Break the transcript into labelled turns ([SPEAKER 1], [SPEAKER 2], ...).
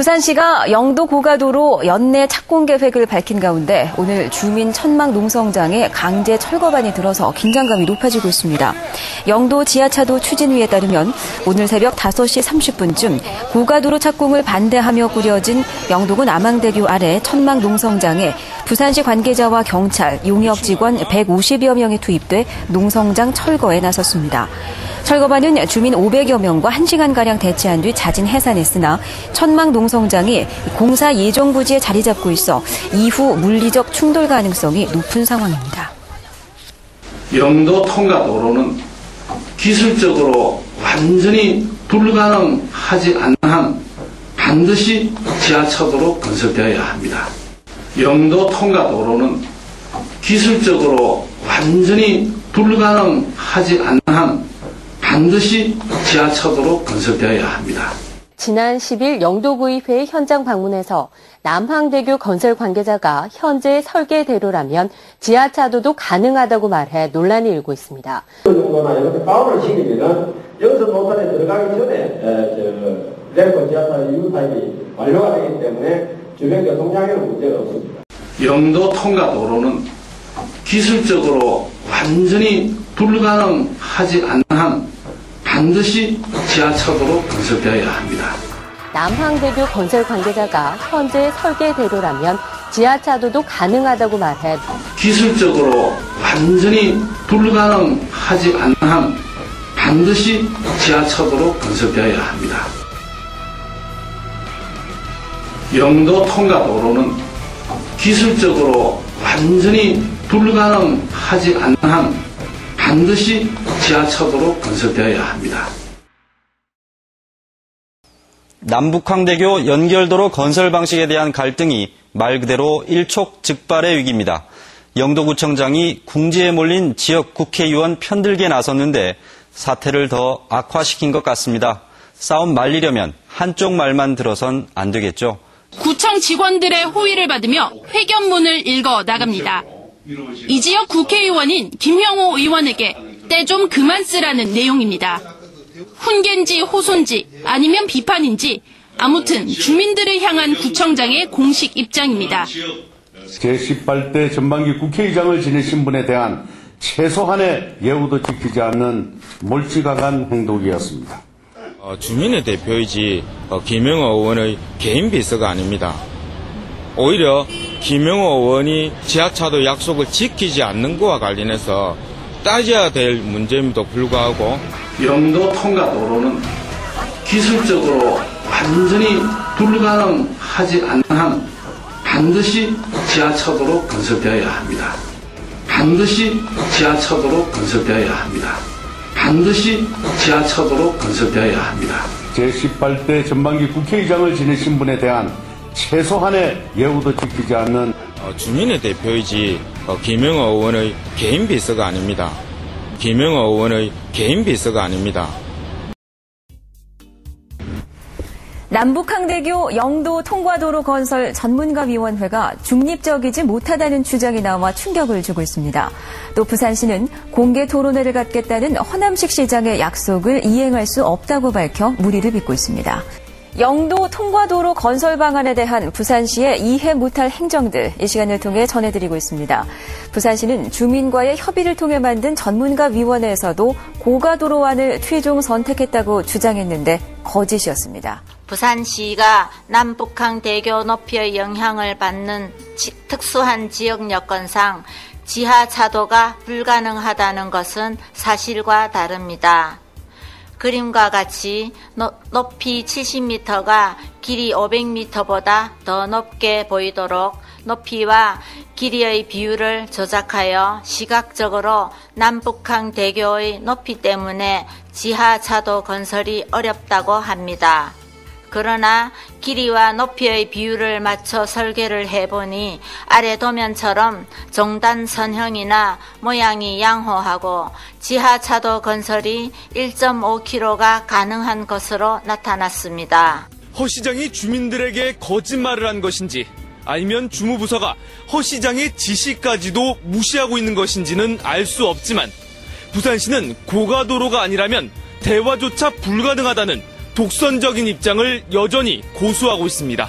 [SPEAKER 1] 부산시가 영도 고가도로 연내 착공 계획을 밝힌 가운데 오늘 주민 천막 농성장에 강제 철거반이 들어서 긴장감이 높아지고 있습니다. 영도 지하차도 추진위에 따르면 오늘 새벽 5시 30분쯤 고가도로 착공을 반대하며 꾸려진 영도군 암항대교 아래 천막 농성장에 부산시 관계자와 경찰, 용역 직원 150여 명이 투입돼 농성장 철거에 나섰습니다. 철거반은 주민 500여 명과 1시간가량 대치한 뒤 자진 해산했으나 천막 농성장이 공사 예정 부지에 자리 잡고 있어 이후 물리적 충돌 가능성이 높은 상황입니다.
[SPEAKER 2] 영도 통과도로는 기술적으로 완전히 불가능하지 않는 한 반드시 지하차도로 건설되어야 합니다. 영도 통과도로는 기술적으로 완전히 불가능하지 않는 한 반드시 지하차도로 건설되어야 합니다.
[SPEAKER 3] 지난 10일 영도구의회 현장 방문해서 남항대교 건설 관계자가 현재 설계대로라면 지하차도도 가능하다고 말해 논란이 일고 있습니다.
[SPEAKER 4] 그 정도나 이렇게 다운을 시키면은 여기서 노선에 들어가기 전에 램프 지하차 유타입이 완료가 되기 때문에 주변 교통장애는 문제가 없습니다.
[SPEAKER 2] 영도 통과도로는 기술적으로 완전히 불가능하지 않는 한 반드시 지하차도로 건설되어야 합니다.
[SPEAKER 3] 남항대교 건설 관계자가 현재 설계대로라면 지하차도도 가능하다고 말해
[SPEAKER 2] 기술적으로 완전히 불가능하지 않는 한 반드시 지하차도로 건설되어야 합니다. 영도 통과도로는 기술적으로 완전히 불가능하지 않는 한 반드시 지하차도로 건설되어야 합니다.
[SPEAKER 5] 남북항대교 연결도로 건설 방식에 대한 갈등이 말 그대로 일촉즉발의 위기입니다. 영도구청장이 궁지에 몰린 지역 국회의원 편들기에 나섰는데 사태를 더 악화시킨 것 같습니다. 싸움 말리려면 한쪽 말만 들어선 안 되겠죠.
[SPEAKER 6] 구청 직원들의 호의를 받으며 회견문을 읽어 나갑니다. 이 지역 국회의원인 김형호 의원에게 때 좀 그만 쓰라는 내용입니다. 훈계인지 호소인지 아니면 비판인지 아무튼 주민들을 향한 구청장의 공식 입장입니다.
[SPEAKER 7] 제18대 전반기 국회의장을 지내신 분에 대한 최소한의 예우도 지키지 않는 몰지각한 행동이었습니다.
[SPEAKER 8] 주민의 대표이지 김영호 의원의 개인 비서가 아닙니다. 오히려 김영호 의원이 지하차도 약속을 지키지 않는 것과 관련해서 따져야 될 문제임에도 불구하고
[SPEAKER 2] 영도 통과도로는 기술적으로 완전히 불가능하지 않는 한 반드시 지하차도로 건설되어야 합니다. 반드시 지하차도로 건설되어야 합니다. 반드시 지하차도로 건설되어야 합니다.
[SPEAKER 7] 제18대 전반기 국회의장을 지내신 분에 대한 최소한의 예우도 지키지 않는
[SPEAKER 8] 주민의 대표이지 김영호 의원의 개인 비서가 아닙니다. 김영호 의원의 개인 비서가 아닙니다.
[SPEAKER 1] 남북항대교 영도 통과도로 건설 전문가위원회가 중립적이지 못하다는 주장이 나와 충격을 주고 있습니다. 또 부산시는 공개 토론회를 갖겠다는 허남식 시장의 약속을 이행할 수 없다고 밝혀 물의를 빚고 있습니다. 영도 통과도로 건설 방안에 대한 부산시의 이해 못할 행정들 이 시간을 통해 전해드리고 있습니다. 부산시는 주민과의 협의를 통해 만든 전문가위원회에서도 고가도로안을 최종 선택했다고 주장했는데 거짓이었습니다.
[SPEAKER 9] 부산시가 남북항대교 높이의 영향을 받는 특수한 지역 여건상 지하차도가 불가능하다는 것은 사실과 다릅니다. 그림과 같이 높이 70m가 길이 500m보다 더 높게 보이도록 높이와 길이의 비율을 조작하여 시각적으로 남북항대교의 높이 때문에 지하차도 건설이 어렵다고 합니다. 그러나 길이와 높이의 비율을 맞춰 설계를 해보니 아래 도면처럼 종단선형이나 모양이 양호하고 지하차도 건설이 1.5km가 가능한 것으로 나타났습니다.
[SPEAKER 10] 허 시장이 주민들에게 거짓말을 한 것인지 아니면 주무부서가 허 시장의 지시까지도 무시하고 있는 것인지는 알 수 없지만 부산시는 고가도로가 아니라면 대화조차 불가능하다는 독선적인 입장을 여전히 고수하고 있습니다.